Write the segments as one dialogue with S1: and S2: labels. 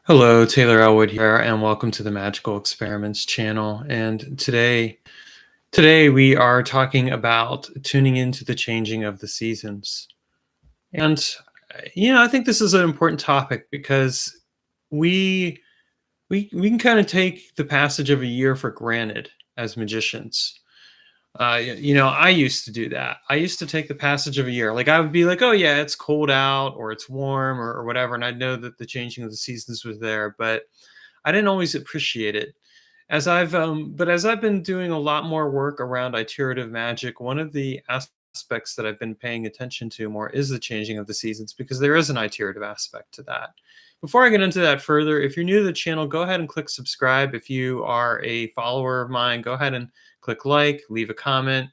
S1: Hello, Taylor Elwood here, and welcome to the Magical Experiments channel. And today we are talking about tuning into the changing of the seasons. And I think this is an important topic because we we can kind of take the passage of a year for granted as magicians. I used to do that. I used to take the passage of a year. Like I would be like, oh yeah, it's cold out or it's warm or whatever. And I know that the changing of the seasons was there, but I didn't always appreciate it. As I've been doing a lot more work around iterative magic, one of the aspects that I've been paying attention to more is the changing of the seasons because there is an iterative aspect to that. Before I get into that further, if you're new to the channel, go ahead and click subscribe. If you are a follower of mine, go ahead and click like, leave a comment.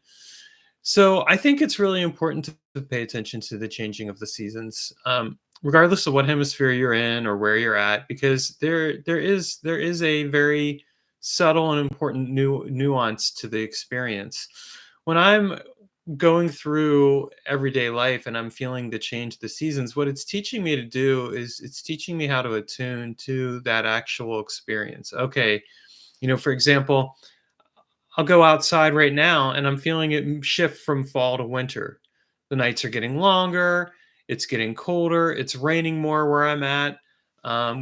S1: So I think it's really important to pay attention to the changing of the seasons, regardless of what hemisphere you're in or where you're at, because there is a very subtle and important nuance to the experience. When I'm going through everyday life and I'm feeling the change of the seasons, what it's teaching me to do is it's teaching me how to attune to that actual experience. Okay, for example, I'll go outside right now and I'm feeling it shift from fall to winter. The nights are getting longer, it's getting colder, it's raining more where I'm at,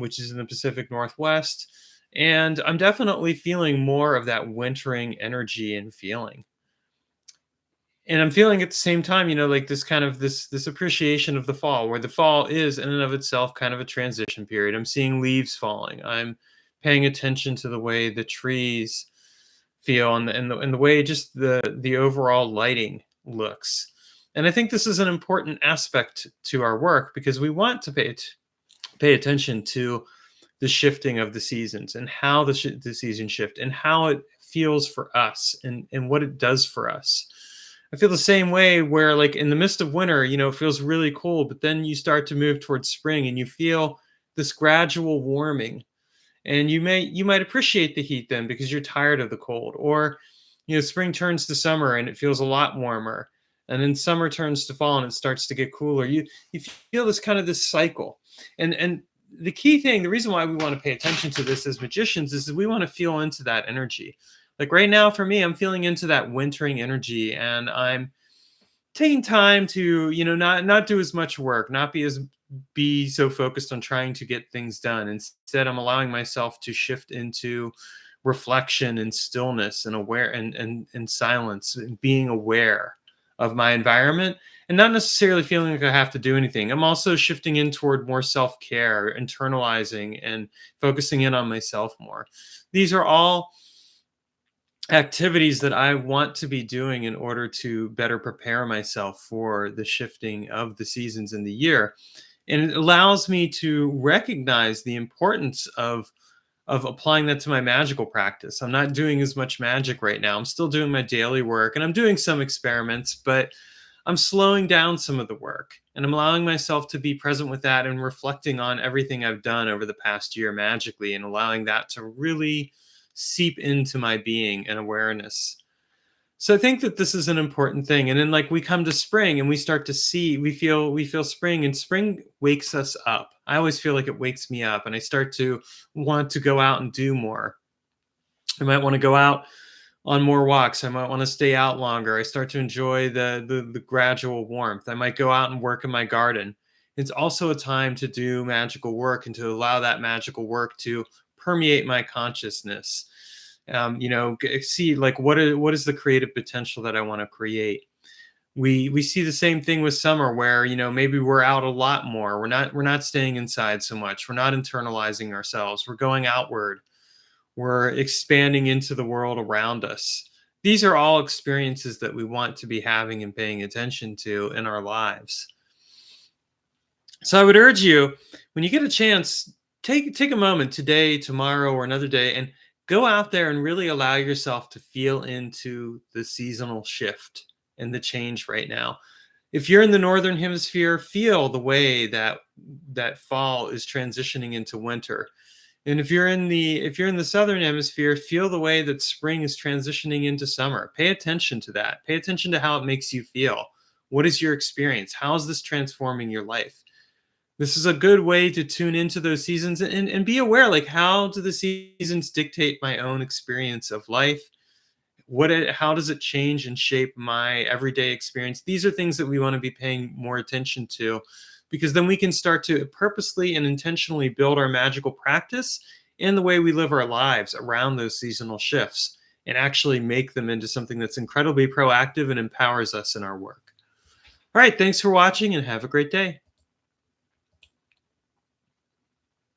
S1: which is in the Pacific Northwest. And I'm definitely feeling more of that wintering energy and feeling. And I'm feeling at the same time, like this kind of this appreciation of the fall, where the fall is in and of itself kind of a transition period. I'm seeing leaves falling. I'm paying attention to the way the trees feel and the way just the overall lighting looks. And I think this is an important aspect to our work because we want to pay attention to the shifting of the seasons and how the seasons shift and how it feels for us and what it does for us. I feel the same way where like in the midst of winter, it feels really cold, but then you start to move towards spring and you feel this gradual warming, and you might appreciate the heat then because you're tired of the cold. Or spring turns to summer and it feels a lot warmer, and then summer turns to fall and it starts to get cooler. You feel this cycle. And the key thing, the reason why we want to pay attention to this as magicians is that we want to feel into that energy. Like right now for me, I'm feeling into that wintering energy, and I'm taking time to not do as much work, not be so focused on trying to get things done. Instead, I'm allowing myself to shift into reflection and stillness and aware and silence, and being aware of my environment and not necessarily feeling like I have to do anything. I'm also shifting in toward more self-care, internalizing and focusing in on myself more. These are all activities that I want to be doing in order to better prepare myself for the shifting of the seasons in the year. And it allows me to recognize the importance of applying that to my magical practice. I'm not doing as much magic right now. I'm still doing my daily work and I'm doing some experiments, but I'm slowing down some of the work and I'm allowing myself to be present with that and reflecting on everything I've done over the past year magically and allowing that to really seep into my being and awareness. So I think that this is an important thing. And then like we come to spring and we start to see, we feel spring, and spring wakes us up. I always feel like it wakes me up and I start to want to go out and do more. I might want to go out on more walks. I might want to stay out longer. I start to enjoy the gradual warmth. I might go out and work in my garden. It's also a time to do magical work and to allow that magical work to permeate my consciousness. See like what is the creative potential that I want to create. We see the same thing with summer where maybe we're out a lot more. We're not staying inside so much. We're not internalizing ourselves. We're going outward. We're expanding into the world around us. These are all experiences that we want to be having and paying attention to in our lives. So I would urge you, when you get a chance, take a moment today, tomorrow, or another day, and go out there and really allow yourself to feel into the seasonal shift and the change right now. If you're in the northern hemisphere, feel the way that fall is transitioning into winter. And if you're in the southern hemisphere, feel the way that spring is transitioning into summer. Pay attention to that. Pay attention to how it makes you feel. What is your experience? How is this transforming your life? This is a good way to tune into those seasons and be aware, like, how do the seasons dictate my own experience of life? How does it change and shape my everyday experience? These are things that we want to be paying more attention to, because then we can start to purposely and intentionally build our magical practice and the way we live our lives around those seasonal shifts, and actually make them into something that's incredibly proactive and empowers us in our work. All right, thanks for watching and have a great day.